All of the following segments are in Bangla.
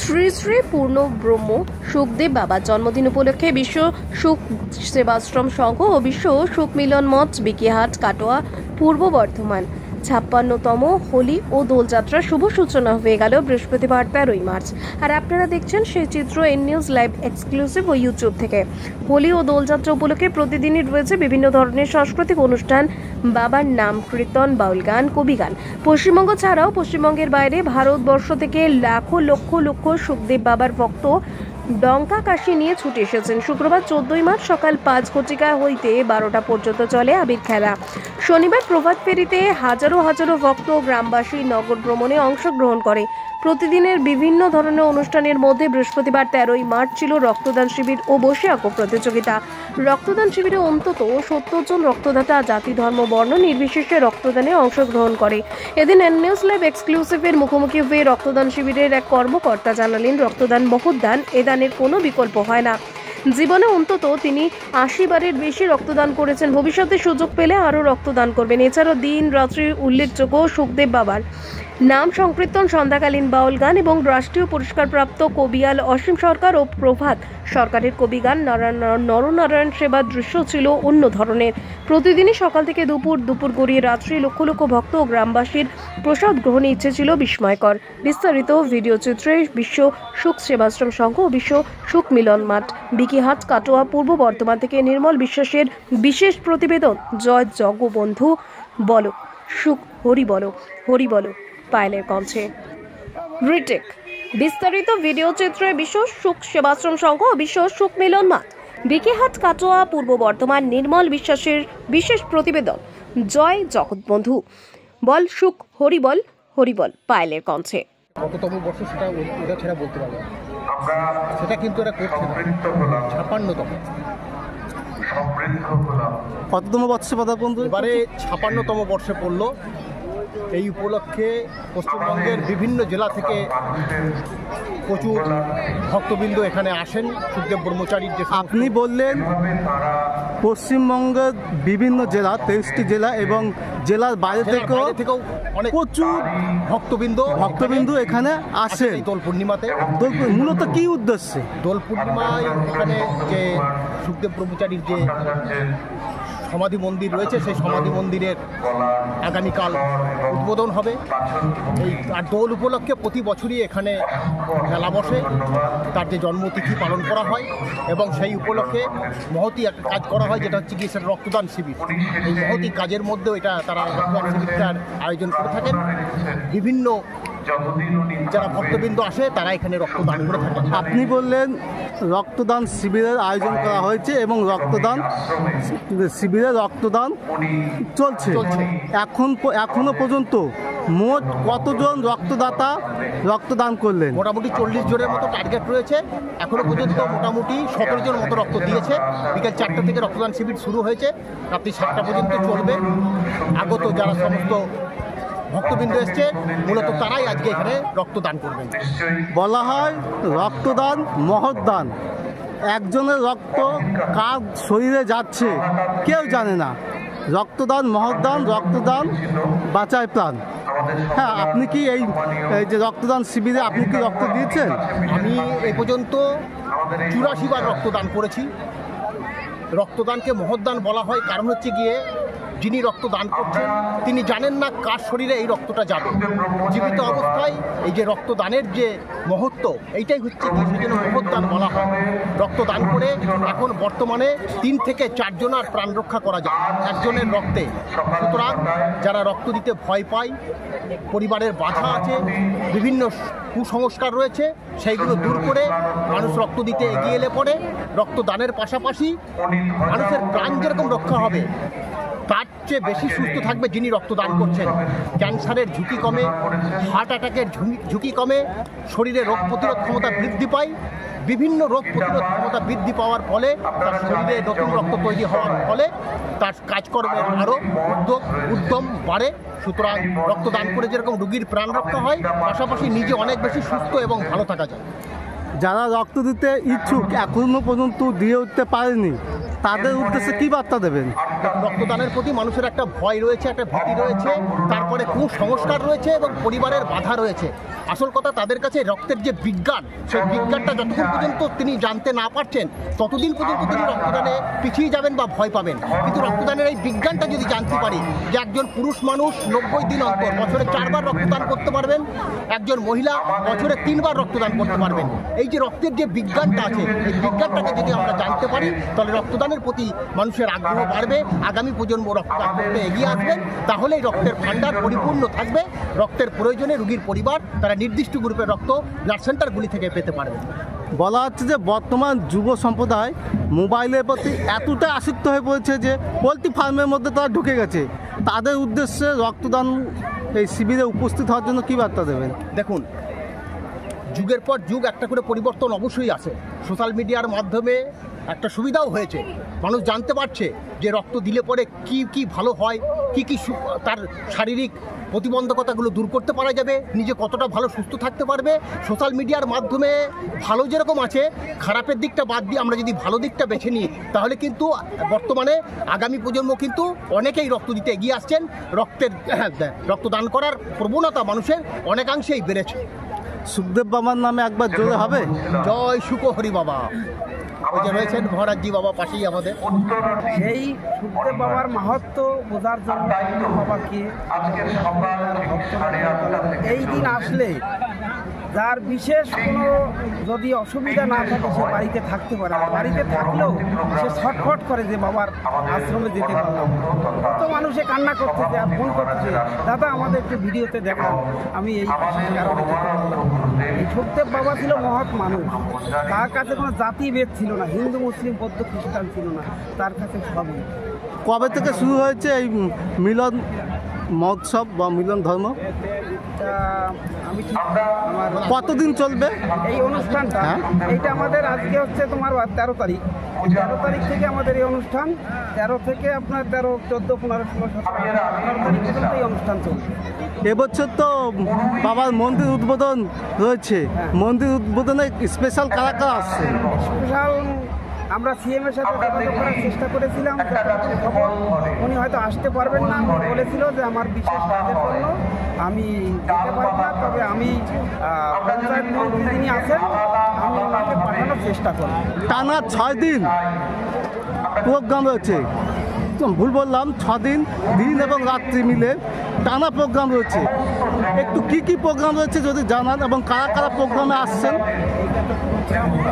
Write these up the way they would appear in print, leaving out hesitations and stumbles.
শ্রী শ্রী পূর্ণ ব্রহ্ম সুখদেব বাবার জন্মদিন উপলক্ষে বিশ্ব সুখ সেবাশ্রম সংঘ ও বিশ্ব সুখ মিলন মঠ বিকিহাট কাটোয়া পূর্ব বর্ধমান 56তম হোলি ও দোলযাত্রার শুভ সূচনা হয়ে গেল বৃহস্পতিবার 13ই মার্চ। আর আপনারা দেখছেন সেই চিত্র এন নিউজ লাইভ এক্সক্লুসিভ ও ইউটিউব থেকে। হোলি ও দোলযাত্রা উপলক্ষে প্রতিদিনই রয়েছে বিভিন্ন ধরনের সাংস্কৃতিক অনুষ্ঠান, বাবার নাম কীর্তন, বাউল গান, কবি গান। পশ্চিমবঙ্গ ছাড়াও পশ্চিমবঙ্গের বাইরে ভারতবর্ষ থেকে লাখো লক্ষ লক্ষ সুখদেব বাবার ভক্ত ডঙ্কা কাশি নিয়ে ছুটে এসেছেন। শুক্রবার 14ই মার্চ সকাল 5 হইতে 12টা পর্যন্ত চলে আবির খেলা। শনিবার প্রভাত ফেরিতে হাজারো হাজারো ভক্ত গ্রামবাসী নগর ভ্রমণে অংশগ্রহণ করে। প্রতিদিনের বিভিন্ন ধরনের অনুষ্ঠানের মধ্যে বৃহস্পতিবার 13ই মার্চ ছিল রক্তদান শিবির ও বসে আঁকো প্রতিযোগিতা। রক্তদান শিবিরে অন্তত 70 জন রক্তদাতা জাতি ধর্ম বর্ণ নির্বিশেষে রক্তদানে অংশগ্রহণ করে। এদিন এন নিউজ লাইভ এক্সক্লুসিভের মুখোমুখি হয়ে রক্তদান শিবিরের এক কর্মকর্তা জানালেন, রক্তদান মহৎ দান, এ দানের কোনো বিকল্প হয় না। জীবনে অন্তত তিনি 80 বারের বেশি রক্তদান করেছেন। ভবিষ্যতে সুযোগ পেলে আরও রক্তদান করবেন। এছাড়াও দিন রাত্রি উল্লেখযোগ্য সুখদেব বাবার নাম সংকীর্তন, সন্ধ্যাকালীন বাউল গান এবং রাষ্ট্রীয় পুরস্কারপ্রাপ্ত কবিয়াল অসীম সরকার ও প্রভাত সরকারের কবি গান, নরনারায়ণ সেবার দৃশ্য ছিল অন্য ধরনের। প্রতিদিনই সকাল থেকে দুপুর গড়িয়ে রাত্রি লক্ষ লক্ষ ভক্ত ও গ্রামবাসীর প্রসাদ গ্রহণে ইচ্ছে ছিল বিস্ময়কর। বিস্তারিত ভিডিও চিত্রে বিশ্ব সুখ সেবাশ্রম সংঘ ও বিশ্ব সুখ মিলন মাঠ বিকিহাট কাটোয়া পূর্ব বর্ধমান থেকে নির্মল বিশ্বাসের বিশেষ প্রতিবেদন। জয় জগবন্ধু বলো, সুখ হরি বলো, হরি বলো পায়েলের কণ্ঠে রিটেক। বিস্তারিত ভিডিও চিত্রে বিশ্ব সুখ সেবাশ্রম সংঘ ও বিশ্ব সুখ মিলন মাঠ বিকিহাট কাটোয়া পূর্ব বর্ধমান নির্মল বিশ্বাসের বিশেষ প্রতিবেদন। জয় জগৎবন্ধু বল, সুখ হরি বল, হরি বল পায়েলের কণ্ঠে। কততম বর্ষ সেটা ওটা ছেড়া বলতে পারবো, সেটা কিন্তু এরা করছে না। 56তম। কততম বর্ষে পদার্পণ? এবারে 56তম বর্ষে পড়লো। এই উপলক্ষে পশ্চিমবঙ্গের বিভিন্ন জেলা থেকে প্রচুর ভক্তবৃন্দ এখানে আসেন। সুখদেব ব্রহ্মচারীর যে আপনি বললেন পশ্চিমবঙ্গের বিভিন্ন জেলা, 23টি জেলা এবং জেলার বাইরে থেকেও অনেক প্রচুর ভক্তবৃন্দ এখানে আসে দোল পূর্ণিমাতে। মূলত কি উদ্দেশ্যে? দোল পূর্ণিমায় এখানে যে সুখদেব ব্রহ্মচারীর যে সমাধি মন্দির রয়েছে, সেই সমাধি মন্দিরের আগামীকাল উদ্বোধন হবে। এই আর দোল উপলক্ষে প্রতি বছরই এখানে মেলা বসে, তার যে জন্মতিথি পালন করা হয় এবং সেই উপলক্ষে মহতি একটা কাজ করা হয়, যেটা হচ্ছে কি সেটা রক্তদান শিবির। এই মহতি কাজের মধ্যেও এটা তারা রক্তদান শিবিরটার আয়োজন করে থাকেন। বিভিন্ন যারা ভক্তবৃন্দ আসে তারা এখানে রক্তদান করে থাকেন। আপনি বললেন রক্তদান শিবিরের আয়োজন করা হয়েছে এবং রক্তদান শিবিরে রক্তদান চলছে। এখনো পর্যন্ত মোট কতজন রক্তদাতা রক্তদান করলেন? মোটামুটি 40 জনের মতো টার্গেট রয়েছে। এখনো পর্যন্ত মোটামুটি 17 জন মতো রক্ত দিয়েছে। বিকেল 4টা থেকে রক্তদান শিবির শুরু হয়েছে, রাত্রি 7টা পর্যন্ত চলবে। আগত যারা সমস্ত ভক্তবৃন্দ এসছে মূলত তারাই আজকে এখানে রক্তদান করবেন। বলা হয় রক্তদান মহৎ দান। একজনের রক্ত কার শরীরে যাচ্ছে কেউ জানে না। রক্তদান মহৎ দান, রক্তদান বাঁচায় প্রাণ। হ্যাঁ, আপনি কি এই যে রক্তদান শিবিরে আপনি কি রক্ত দিয়েছেন? আমি এ পর্যন্ত 84 বার রক্তদান করেছি। রক্তদানকে মহৎ দান বলা হয় কারণ হচ্ছে গিয়ে যিনি রক্তদান করছেন তিনি জানেন না কার শরীরে এই রক্তটা যাবে। জীবিত অবস্থায় এই যে রক্তদানের যে মহত্ব, এইটাই হচ্ছে কি সেজন্য মহৎ দান বলা হয়। রক্তদান করে এখন বর্তমানে 3 থেকে 4 জনের প্রাণ রক্ষা করা যায় একজনের রক্তে। সুতরাং যারা রক্ত দিতে ভয় পায়, পরিবারের বাধা আছে, বিভিন্ন কুসংস্কার রয়েছে, সেইগুলো দূর করে মানুষ রক্ত দিতে এগিয়ে এলে পরে রক্তদানের পাশাপাশি মানুষের প্রাণ যেরকম রক্ষা হবে, তার চেয়ে বেশি সুস্থ থাকবে যিনি রক্তদান করছেন। ক্যান্সারের ঝুঁকি কমে, হার্ট অ্যাটাকের ঝুঁকি কমে, শরীরে রোগ প্রতিরোধ ক্ষমতা বৃদ্ধি পায়। বিভিন্ন রোগ প্রতিরোধ ক্ষমতা বৃদ্ধি পাওয়ার ফলে তার শরীরে নতুন রক্ত তৈরি হওয়ার ফলে তার কাজকর্মের আরও উদ্যম বাড়ে। সুতরাং রক্তদান করে যেরকম রোগীর প্রাণ রক্ষা হয়, পাশাপাশি নিজে অনেক বেশি সুস্থ এবং ভালো থাকা যায়। যারা রক্ত দিতে ইচ্ছুক এখনো পর্যন্ত দিয়ে উঠতে পারেনি, তাদের উদ্দেশ্যে কি বার্তা দেবেন? রক্তদানের প্রতি মানুষের একটা ভয় রয়েছে, একটা ভীতি রয়েছে, তারপরে কুসংস্কার রয়েছে এবং পরিবারের বাধা রয়েছে। আসল কথা তাদের কাছে রক্তের যে বিজ্ঞান, সেই বিজ্ঞানটা যতক্ষণ পর্যন্ত তিনি জানতে না পারছেন ততদিন পর্যন্ত তিনি রক্তদানে পিছিয়ে যাবেন বা ভয় পাবেন। কিন্তু রক্তদানের এই বিজ্ঞানটা যদি জানতে পারি যে একজন পুরুষ মানুষ 90 দিন অন্তর বছরে 4 বার রক্তদান করতে পারবেন, একজন মহিলা বছরে 3 বার রক্তদান করতে পারবেন, এই যে রক্তের যে বিজ্ঞানটা আছে এই বিজ্ঞানটাকে যদি আমরা জানতে পারি তাহলে রক্তদানের প্রতি মানুষের আগ্রহ বাড়বে, আগামী প্রজন্ম রক্তদান করতে এগিয়ে আসবেন, তাহলেই রক্তের ভাণ্ডার পরিপূর্ণ থাকবে। রক্তের প্রয়োজনে রোগীর পরিবার তারা নির্দিষ্ট গ্রুপের রক্ত ব্লাড সেন্টারগুলি থেকে পেতে পারবে। বলা হচ্ছে যে বর্তমান যুব সম্প্রদায় মোবাইলের প্রতি এতটা আসক্ত হয়ে পড়েছে যে পোলট্রি ফার্মের মধ্যে তারা ঢুকে গেছে। তাদের উদ্দেশ্যে রক্তদান এই শিবিরে উপস্থিত হওয়ার জন্য কী বার্তা দেবেন? দেখুন, যুগের পর যুগ একটা করে পরিবর্তন অবশ্যই আসে। সোশ্যাল মিডিয়ার মাধ্যমে একটা সুবিধাও হয়েছে, মানুষ জানতে পারছে যে রক্ত দিলে পরে কি কি ভালো হয়, কি কি তার শারীরিক প্রতিবন্ধকতাগুলো দূর করতে পারা যাবে, নিজে কতটা ভালো সুস্থ থাকতে পারবে। সোশ্যাল মিডিয়ার মাধ্যমে ভালো যেরকম আছে, খারাপের দিকটা বাদ দিয়ে আমরা যদি ভালো দিকটা বেছে নিই তাহলে কিন্তু বর্তমানে আগামী প্রজন্ম কিন্তু অনেকেই রক্ত দিতে এগিয়ে আসছেন। রক্তদান করার প্রবণতা মানুষের অনেকাংশেই বেড়েছে। সুখদেব বাবার নামে একবার জোরে হবে জয় সুখহরি বাবা। ওই যে রয়েছেন মহারাজজি বাবা পাশেই আমাদের। সেই সুখদেব বাবার মাহাত্ম্য বোঝার জন্য বাবাকে এই দিন আসলে যার বিশেষ কোনো যদি অসুবিধা না থাকে সে বাড়িতে থাকতে পারে, আর বাড়িতে থাকলেও সে ছটফট করে যে বাবার আশ্রমে যেতে পারলাম। কত মানুষে কান্না করতেছে আর ফোন করতেছে, দাদা আমাদের একটু ভিডিওতে দেখান, আমি এই কারণে যেতে পারলাম। এই সুখদেব বাবা ছিল মহৎ মানুষ, তার কাছে কোনো জাতিভেদ ছিল না, হিন্দু মুসলিম বৌদ্ধ খ্রিস্টান ছিল না, তার কাছে সবই। কবে থেকে শুরু হয়েছে এই মিলন মহোৎসব বা মিলন ধর্ম? আমি ঠিক আমার কতদিন চলবে এই অনুষ্ঠানটা? এইটা আমাদের আজকে হচ্ছে তোমার 13 তারিখ। 13 তারিখ থেকে আমাদের এই অনুষ্ঠান, 13 থেকে আপনার 13, 14, 15, 16, 17, 18 তারিখ পর্যন্ত এই অনুষ্ঠান চলবে। এবছর তো বাবার মন্দির উদ্বোধন রয়েছে, মন্দির উদ্বোধনে স্পেশাল কারা কারা আসছে? স্পেশাল আমরা সিএমের সাথে যোগাযোগ করার চেষ্টা করেছিলাম, খবর উনি হয়তো আসতে পারবেন না, বলেছিল যে আমার বিশেষ কাজের জন্য আমি যেতে পারব না, তবে আমি পঞ্চায়েত মন্ত্রী যিনি আছেন আমি ওনাকে পাঠানোর চেষ্টা করব। টানা 6 দিন প্রোগ্রাম রয়েছে, ভুল বললাম, 6 দিন দিন এবং রাত্রি মিলে টানা প্রোগ্রাম রয়েছে। একটু কি কি প্রোগ্রাম রয়েছে যদি জানান এবং কারা কারা প্রোগ্রামে আসছেন?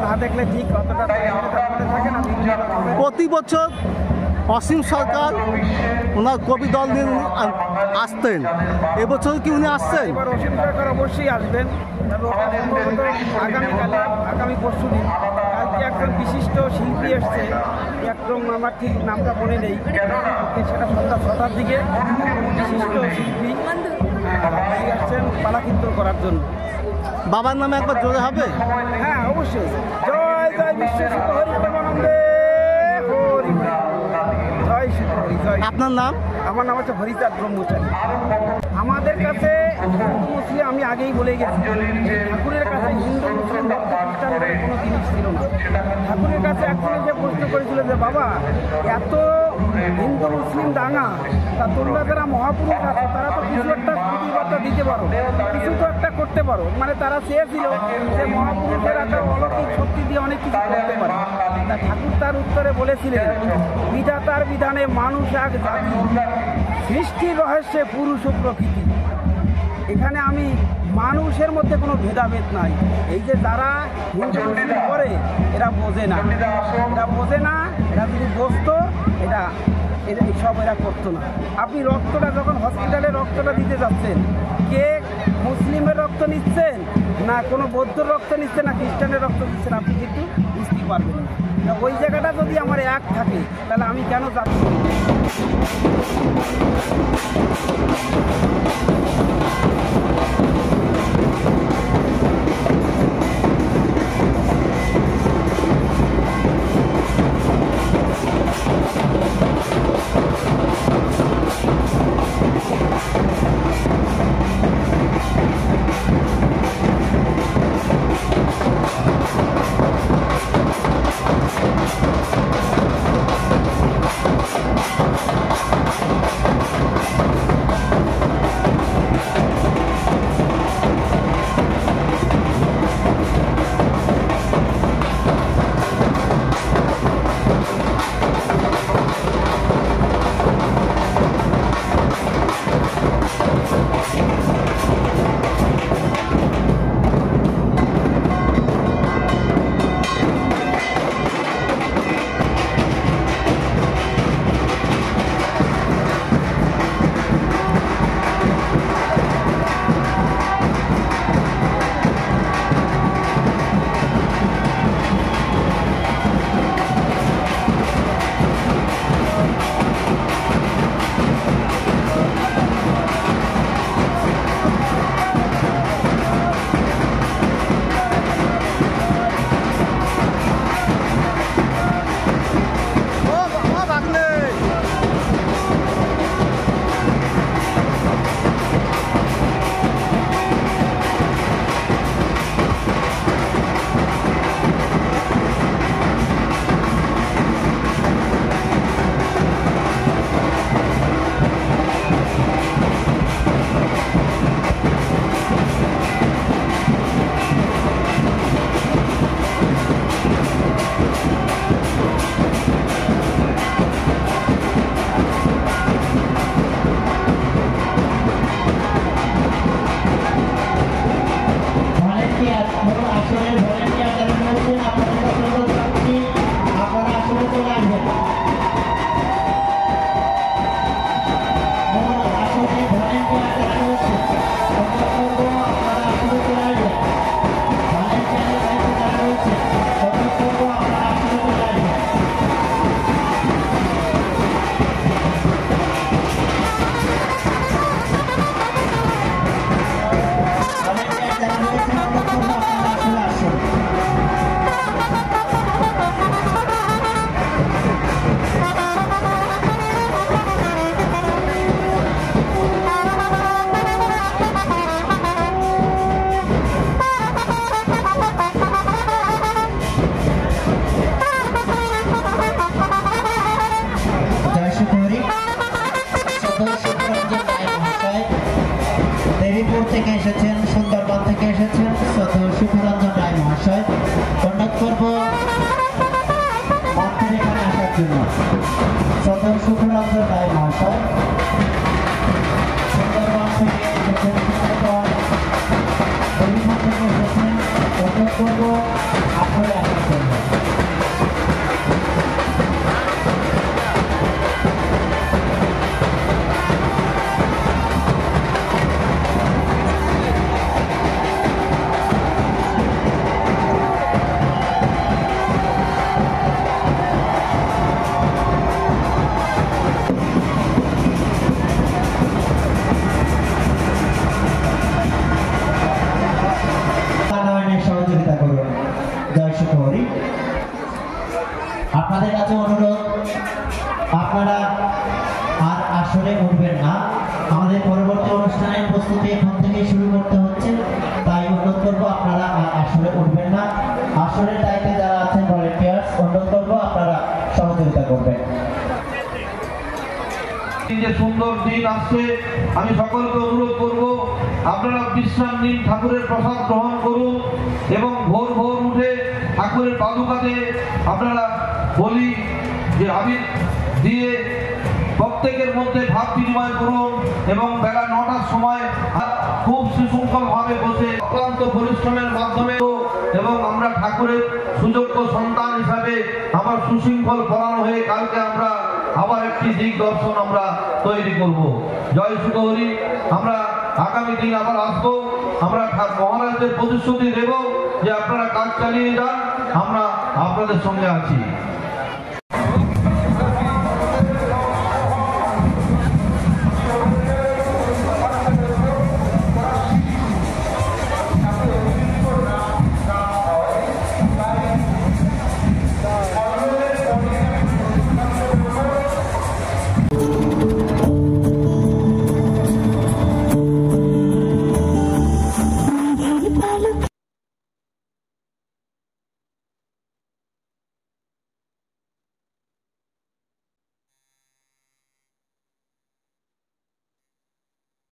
না দেখলে ঠিক কতটা থাকে না। প্রতি বছর অসীম সরকার ওনার কবি দল নিয়ে আসতেন, এবছর কি উনি আসছেন? এবার অসীম সরকার অবশ্যই আসবেন, আগামীকালে আগামী পরশু দিন। কালকে একজন বিশিষ্ট শিল্পী এসছে, একদম আমার ঠিক নামটা মনে নেই, সেটা সন্ধ্যা 6টার দিকে বিশিষ্ট শিল্পী আসছেন পালা কীর্তন করার জন্য। বাবার নামে একবার জোরে হবে? হ্যাঁ অবশ্যই। জয় জয় বিশ্ব সুখ হরি প্রেমানন্দে হরি, জয় সুখ হরি জয়। আপনার নাম? আমার নাম হচ্ছে হরিচাঁদ ব্রহ্মচারী। আমাদের কাছে হিন্দু মুসলিম, আমি আগেই বলে গেছি, ঠাকুরের কাছে হিন্দু মুসলিম বৌদ্ধ খ্রিস্টান কোনো জিনিস ছিল না। ঠাকুরের কাছে একজন এসে প্রশ্ন করেছিল যে বাবা এত হিন্দু মুসলিম দাঙ্গা, তা তোমরা যারা মহাপুরুষ আছো তারা তো কিছু একটা প্রতিবাদটা দিতে পারো, কিছু তো একটা করতে পারো। মানে তারা চেয়েছিল যে মহাপুরুষেরা তো অলৌকিক শক্তি দিয়ে অনেক কিছু করতে পারে। তা ঠাকুর তার উত্তরে বলেছিলেন, বিধাতার বিধানে মানুষ এক জাতি, সৃষ্টির রহস্যে পুরুষ ও প্রকৃতি। এখানে আমি মানুষের মধ্যে কোনো ভেদাভেদ নাই। এই যে যারা হিন্দু মুসলিম করে এরা বোঝে না, এরা বোঝে না, এরা যদি বসতো এটা সব এরা করতো না। আপনি রক্তটা যখন হসপিটালে রক্তটা দিতে যাচ্ছেন, কে মুসলিমের রক্ত নিচ্ছেন না কোনো বৌদ্ধর রক্ত নিচ্ছেন না খ্রিস্টানের রক্ত দিচ্ছেন, আপনি কিন্তু বুঝতে পারবেন না। ওই জায়গাটা যদি আমার এক থাকে তাহলে আমি কেন যাচ্ছি? করবো আপনারা এখন করবেন। সহযোগিতা করুন। জয় সুখহরি। আপনাদের কাছে অনুরোধ, আপনারা আর আসরে উঠবেন না। আমাদের পরবর্তী অনুষ্ঠানের প্রস্তুতি এখন থেকে শুরু করতে হচ্ছে, তাই অনুরোধ করবো আপনারা আর আসরে উঠবেন না। আসরের দায়িত্বে যারা আছেন ভলেন্টিয়ার্স, অনুরোধ করবো আপনারা সহযোগিতা করবেন। যে সুন্দর দিন আসছে, আমি সকলকে অনুরোধ করব আপনারা বিশ্রাম নিন, ঠাকুরের প্রসাদ গ্রহণ করুন এবং ভোর ভোর উঠে ঠাকুরের পাদুকাতে আপনারা বলি যে আবির দিয়ে প্রত্যেকের মধ্যে ভাব বিনিময় করুন এবং বেলা 9টার সময় খুব সুশৃঙ্খল ভাবে বসে অক্লান্ত পরিশ্রমের মাধ্যমে এবং আমরা ঠাকুরের সুযোগ্য সন্তান হিসাবে আমার সুশৃঙ্খল পড়ানো হয়ে কালকে আমরা আবার একটি দিক দর্শন আমরা তৈরি করব। জয় সুখহরি। আমরা আগামী দিন আবার আসবো, আমরা মহারাজদের প্রতিশ্রুতি দেব যে আপনারা কাজ চালিয়ে যান, আমরা আপনাদের সঙ্গে আছি।